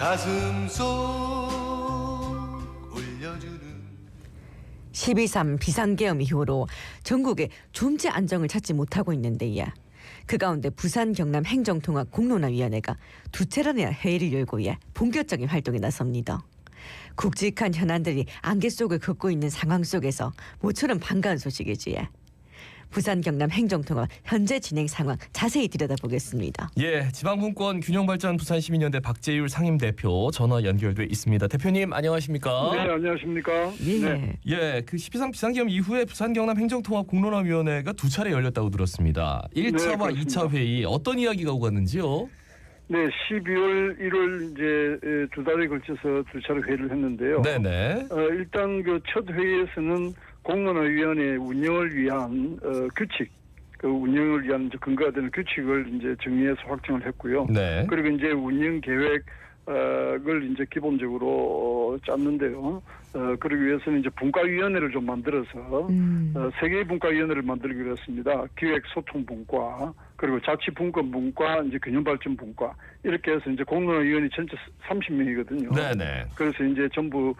가슴 속 울려주는 12.3 비상계엄 이후로 전국에 존재 안정을 찾지 못하고 있는데야. 그 가운데 부산 경남 행정통합 공론화위원회가 두 차례나 회의를 열고 본격적인 활동에 나섭니다. 굵직한 현안들이 안개 속을 걷고 있는 상황 속에서 모처럼 반가운 소식이지. 부산 경남 행정통합 현재 진행 상황 자세히 들여다보겠습니다. 지방분권 균형발전 부산시민연대 박재율 상임대표 전화 연결돼 있습니다. 대표님 안녕하십니까? 네, 안녕하십니까? 네. 그 12.3 비상계엄 이후에 부산 경남 행정통합 공론화위원회가 두 차례 열렸다고 들었습니다. 1차와 네, 2차 회의 어떤 이야기가 오갔는지요? 네, 12월 1월 이제 두 달에 걸쳐서 두 차례 회의를 했는데요. 네네. 일단 그 첫 회의에서는 공론화위원회 운영을 위한 규칙, 그 운영을 위한 이제 근거가 되는 규칙을 이제 정리해서 확정을 했고요. 네. 그리고 이제 운영 계획을 이제 기본적으로 짰는데요. 그러기 위해서는 이제 분과위원회를 좀 만들어서 세 개의 분과위원회를 만들기로 했습니다. 기획소통분과, 그리고 자치분권분과, 이제 균형발전분과 이렇게 해서 이제 공론화위원회 전체 30명이거든요. 네네. 그래서 이제 전부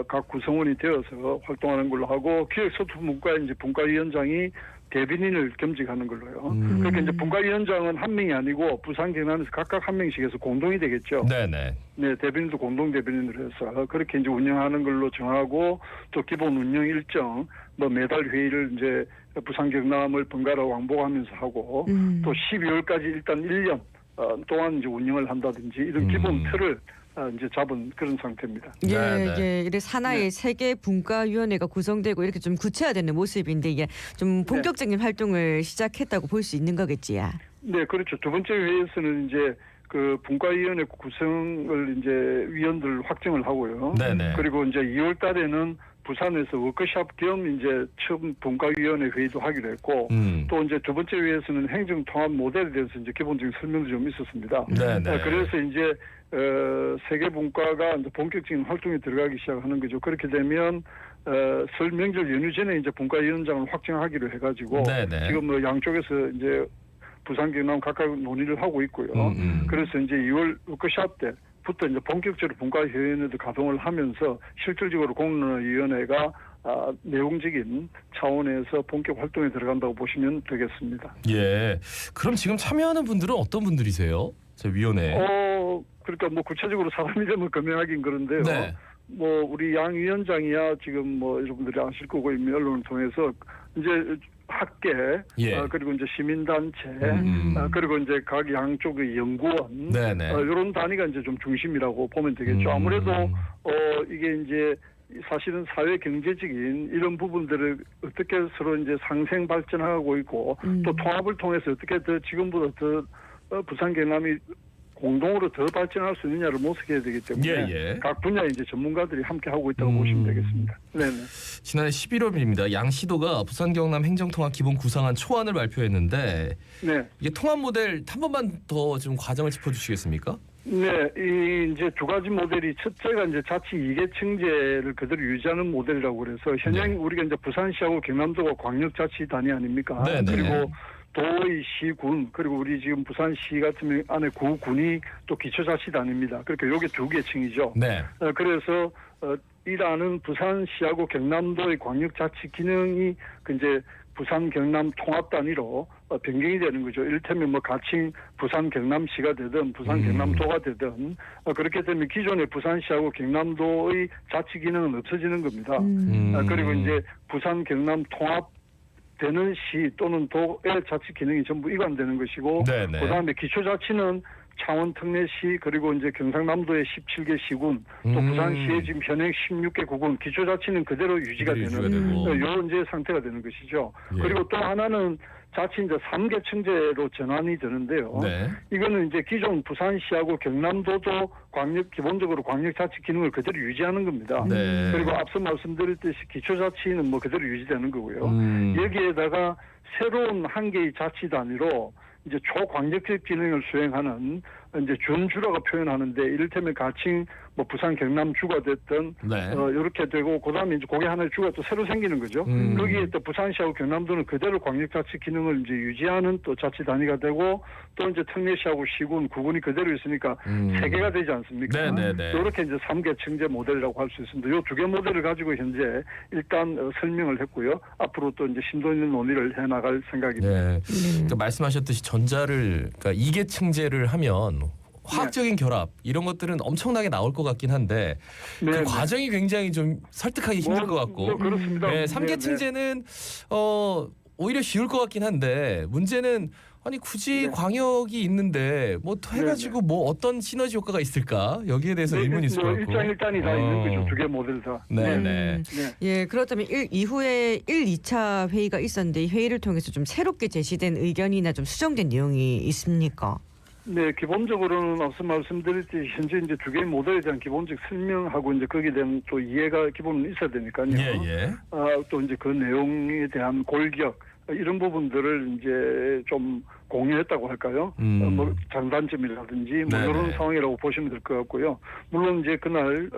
각 구성원이 되어서 활동하는 걸로 하고, 기획소통분과 이제 분과위원장이 대변인을 겸직하는 걸로요. 그렇게 이제 분과위원장은 한 명이 아니고 부산 경남에서 각각 한 명씩 해서 공동이 되겠죠. 네네. 네, 대변인도 공동 대변인으로 해서 그렇게 이제 운영하는 걸로 정하고, 또 기본 운영 일정, 뭐 매달 회의를 이제 부산 경남을 번갈아 왕복하면서 하고, 또 12월까지 일단 1년 동안 이제 운영을 한다든지 이런 기본 틀을 이제 잡은 그런 상태입니다. 이래 산하의 세계 분과위원회가 구성되고 이렇게 좀 구체화되는 모습인데 이게 좀 본격적인 활동을 시작했다고 볼 수 있는 거겠지요. 네, 그렇죠. 두 번째 회의에서는 이제 그 분과위원회 구성을 이제 위원들 확정을 하고요. 네네. 그리고 이제 2월 달에는 부산에서 워크숍 겸 이제 처음 분과위원회 회의도 하기로 했고, 또 이제 두 번째 회의에서는 행정통합 모델에 대해서 이제 기본적인 설명도 좀 있었습니다. 네네. 그래서 이제 세계 분과가 이제 본격적인 활동에 들어가기 시작하는 거죠. 그렇게 되면 설 명절 연휴 전에 이제 분과위원장을 확정하기로 해가지고, 네네. 지금 뭐 양쪽에서 이제 부산 경남 각각 논의를 하고 있고요. 그래서 이제 2월 워크숍 때부터 이제 본격적으로 분과위원회도 가동을 하면서 실질적으로 공론화위원회가 내용적인 차원에서 본격 활동에 들어간다고 보시면 되겠습니다. 그럼 지금 참여하는 분들은 어떤 분들이세요? 저 위원회. 그러니까 뭐 구체적으로 사람 이름을 거명하긴 그런데요. 네. 뭐 우리 양 위원장이야 지금 뭐 여러분들이 아실 거고, 이미 언론을 통해서 이제 학계, 그리고 이제 시민단체, 그리고 이제 각 양쪽의 연구원, 네네. 이런 단위가 이제 좀 중심이라고 보면 되겠죠. 아무래도 이게 이제 사실은 사회 경제적인 이런 부분들을 어떻게 서로 이제 상생 발전하고 있고, 또 통합을 통해서 어떻게 더 지금보다 더 부산 경남이 공동으로 더 발전할 수 있느냐를 모색해야 되기 때문에 각 분야의 이제 전문가들이 함께 하고 있다고 보시면 되겠습니다. 네네. 지난해 11월입니다. 양 시도가 부산 경남 행정통합 기본 구상안 초안을 발표했는데, 이게 통합 모델 한 번만 더 좀 과정을 짚어주시겠습니까? 네, 이제 두 가지 모델이, 첫째가 이제 자치 이계층제를 그대로 유지하는 모델이라고 그래서 현행 우리가 이제 부산시하고 경남도가 광역자치단위 아닙니까? 네네. 그리고 도의 시군, 그리고 우리 지금 부산시 같은 안에 구군이 또 기초자치단입니다. 그러니까 요게 두 개 층이죠. 네. 그래서 일하는 부산시하고 경남도의 광역자치 기능이 이제 부산 경남 통합 단위로 변경이 되는 거죠. 이를테면 뭐 가칭 부산 경남시가 되든 부산 경남도가 되든 그렇게 되면 기존의 부산시하고 경남도의 자치 기능은 없어지는 겁니다. 그리고 이제 부산 경남 통합 되는 시 또는 도의 자치 기능이 전부 이관되는 것이고, 네네. 그다음에 기초자치는 창원 특례시, 그리고 이제 경상남도의 17개 시군, 또 부산시의 지금 현행 16개 구군, 기초자치는 그대로 유지가 되는 요 이제 상태가 되는 것이죠. 그리고 또 하나는 자치 이제 3개 층제로 전환이 되는데요. 이거는 이제 기존 부산시하고 경남도도 기본적으로 광역자치 기능을 그대로 유지하는 겁니다. 그리고 앞서 말씀드렸듯이 기초자치는 뭐 그대로 유지되는 거고요. 여기에다가 새로운 한 개의 자치 단위로 이제 초광역적 기능을 수행하는 이제 준주라고 표현하는데 이를테면 가칭 뭐 부산 경남주가 됐든 네. 이렇게 되고 그다음에 이제 그게 하나의 주가 또 새로 생기는 거죠. 거기에 또 부산시하고 경남도는 그대로 광역자치 기능을 이제 유지하는 또 자치 단위가 되고 또 이제 특례시하고 시군, 구군이 그대로 있으니까 세 개가 되지 않습니까? 네네네. 이렇게 이제 3개 층제 모델이라고 할 수 있습니다. 이 두 개 모델을 가지고 현재 일단 설명을 했고요. 앞으로 또 이제 심도 있는 논의를 해 나갈 생각입니다. 네. 그러니까 말씀하셨듯이 전자를 그러니까 이계층제를 하면 화학적인 결합 이런 것들은 엄청나게 나올 것 같긴 한데 그 네, 과정이 굉장히 좀 설득하기 힘들 것 같고 그렇습니다. 네, 3계층제는 오히려 쉬울 것 같긴 한데 문제는 아니 굳이 네. 광역이 있는데 뭐 또 해가지고 뭐 어떤 시너지 효과가 있을까 여기에 대해서 의문이 있을 것 같고 일장일단이 다 있는 거죠. 두 개 모델 다. 네네. 예, 그렇다면 이후에 1, 2차 회의가 있었는데 이 회의를 통해서 좀 새롭게 제시된 의견이나 좀 수정된 내용이 있습니까? 네, 기본적으로는 앞서 말씀드렸듯이 현재 이제 두 개의 모델에 대한 기본적 설명하고 이제 거기에 대한 또 이해가 기본은 있어야 되니까요. 예. 또 이제 그 내용에 대한 골격 이런 부분들을 이제 좀 공유했다고 할까요? 뭐 장단점이라든지 뭐 네네. 이런 상황이라고 보시면 될 것 같고요. 물론 이제 그날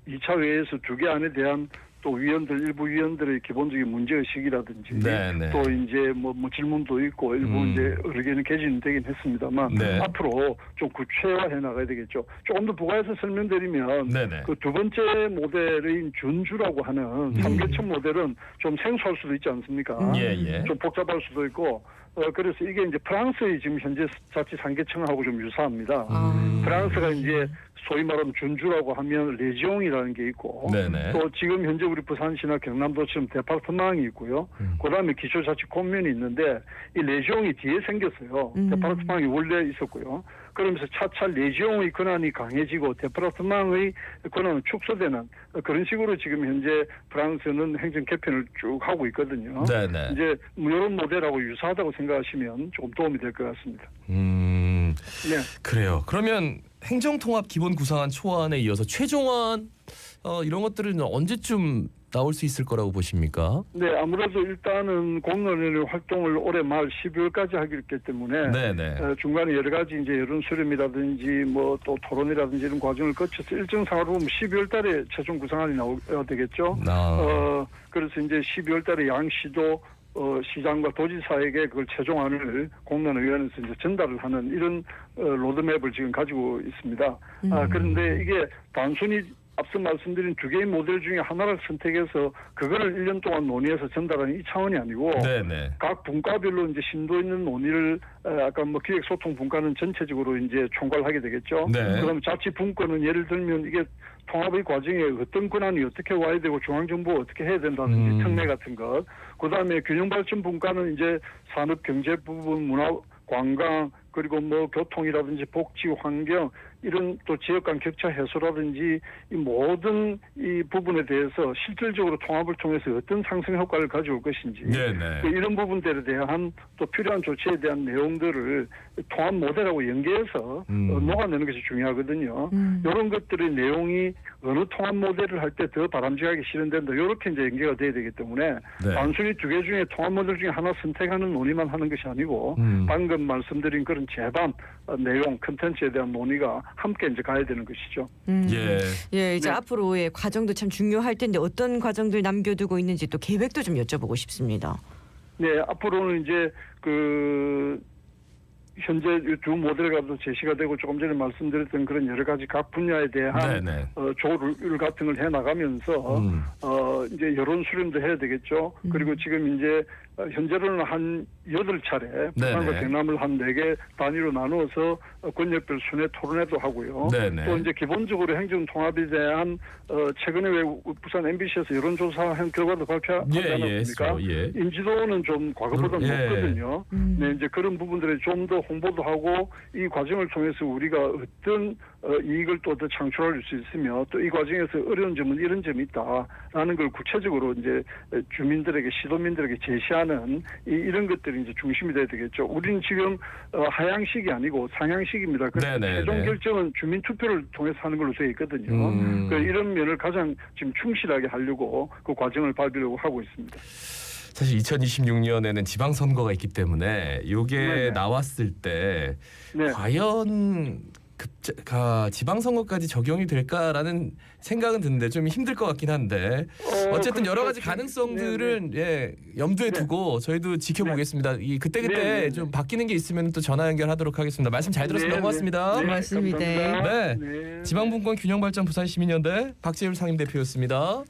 2차 회의에서 두 개 안에 대한 또 위원들 일부 위원들의 기본적인 문제 의식이라든지 네네. 또 이제 뭐 질문도 있고 일부 이제 의견이 개진이 되긴 했습니다만 네. 앞으로 좀 구체화해 나가야 되겠죠. 조금 더 부가해서 설명드리면 네네. 그 두 번째 모델인 준주라고 하는 3계층 모델은 좀 생소할 수도 있지 않습니까? 예. 좀 복잡할 수도 있고 그래서 이게 이제 프랑스의 지금 현재 자치 3계층하고 좀 유사합니다. 프랑스가 이제 소위 말하면 준주라고 하면 레지옹이라는 게 있고 네네. 또 지금 현재 우리 부산시나 경남도처럼 데파르트망이 있고요. 그다음에 기초자치 콤뮌이 있는데 이 레지옹이 뒤에 생겼어요. 데파르트망이 원래 있었고요. 그러면서 차차 레지옹의 권한이 강해지고 데파르트망의 권한은 축소되는 그런 식으로 지금 현재 프랑스는 행정 개편을 쭉 하고 있거든요. 네네. 이제 이런 모델하고 유사하다고 생각하시면 조금 도움이 될 것 같습니다. 네. 그래요. 그러면 행정통합 기본 구상안 초안에 이어서 최종안 이런 것들은 언제쯤 나올 수 있을 거라고 보십니까? 네, 아무래도 일단은 공론의 활동을 올해 말 12월까지 하기 때문에 네네. 중간에 여러 가지 이제 여론 수렴이라든지 뭐 또 토론이라든지 이런 과정을 거쳐서 일정상으로 보면 12월 달에 최종 구상안이 나와야 되겠죠. 그래서 이제 12월 달에 양시도 시장과 도지사에게 그걸 최종안을 공론의원에서 이제 전달을 하는 이런 로드맵을 지금 가지고 있습니다. 그런데 이게 단순히 앞서 말씀드린 두 개의 모델 중에 하나를 선택해서 그거를 1년 동안 논의해서 전달하는 이 차원이 아니고 네네. 각 분과별로 이제 심도 있는 논의를 아까 뭐 기획소통 분과는 전체적으로 이제 총괄하게 되겠죠. 네. 그럼 자치 분과는 예를 들면 이게 통합의 과정에 어떤 권한이 어떻게 와야 되고 중앙정부가 어떻게 해야 된다든지 특례 같은 것. 그다음에 균형발전 분과는 이제 산업 경제 부분, 문화 관광 그리고 뭐 교통이라든지 복지 환경 이런 또 지역 간 격차 해소라든지 이 모든 이 부분에 대해서 실질적으로 통합을 통해서 어떤 상승 효과를 가져올 것인지 네네. 이런 부분들에 대한 또 필요한 조치에 대한 내용들을 통합 모델하고 연계해서 녹아내는 것이 중요하거든요. 이런 것들의 내용이 어느 통합 모델을 할 때 더 바람직하게 실현된다. 이렇게 이제 연계가 돼야 되기 때문에 네. 단순히 두 개 중에 통합 모델 중에 하나 선택하는 논의만 하는 것이 아니고 방금 말씀드린 그런 제반 내용 컨텐츠에 대한 논의가 함께 이제 가야 되는 것이죠. 예, 이제 네. 앞으로의 과정도 참 중요할 텐데 어떤 과정들 남겨두고 있는지 또 계획도 좀 여쭤보고 싶습니다. 네, 앞으로는 이제 현재 이 두 모델과도 제시가 되고 조금 전에 말씀드렸던 그런 여러 가지 각 분야에 대한 네네. 조율 같은 걸 해 나가면서 이제 여론 수렴도 해야 되겠죠. 그리고 지금 이제 현재로는 한 8차례 부산과 경남을 한 4개 단위로 나누어서 권역별 순회 토론회도 하고요. 네네. 또 이제 기본적으로 행정 통합에 대한 최근에 왜 부산 MBC에서 여론조사한 결과도 발표하지 않았습니까? 인지도는 좀 과거보다 높거든요. 네, 이제 그런 부분들에 좀 더 홍보도 하고 이 과정을 통해서 우리가 어떤 이익을 또 더 창출할 수 있으며 또 이 과정에서 어려운 점은 이런 점이 있다라는 걸 구체적으로 이제 주민들에게 시도민들에게 제시하는 이런 것들이 이제 중심이 돼야 되겠죠. 우리는 지금 하향식이 아니고 상향식입니다. 그래서 최종 결정은 주민 투표를 통해서 하는 걸로 되어 있거든요. 이런 면을 가장 지금 충실하게 하려고 그 과정을 밟으려고 하고 있습니다. 사실 2026년에는 지방선거가 있기 때문에 이게 네네. 나왔을 때 네. 과연 지방선거까지 적용이 될까라는 생각은 드는데 좀 힘들 것 같긴 한데 어쨌든 여러 가지 가능성들을 염두에 두고 저희도 지켜보겠습니다. 이 그때 좀 바뀌는 게 있으면 또 전화 연결하도록 하겠습니다. 말씀 잘 들었습니다. 고맙습니다. 고맙습니다. 네. 지방분권 균형발전 부산시민연대 박재율 상임대표였습니다.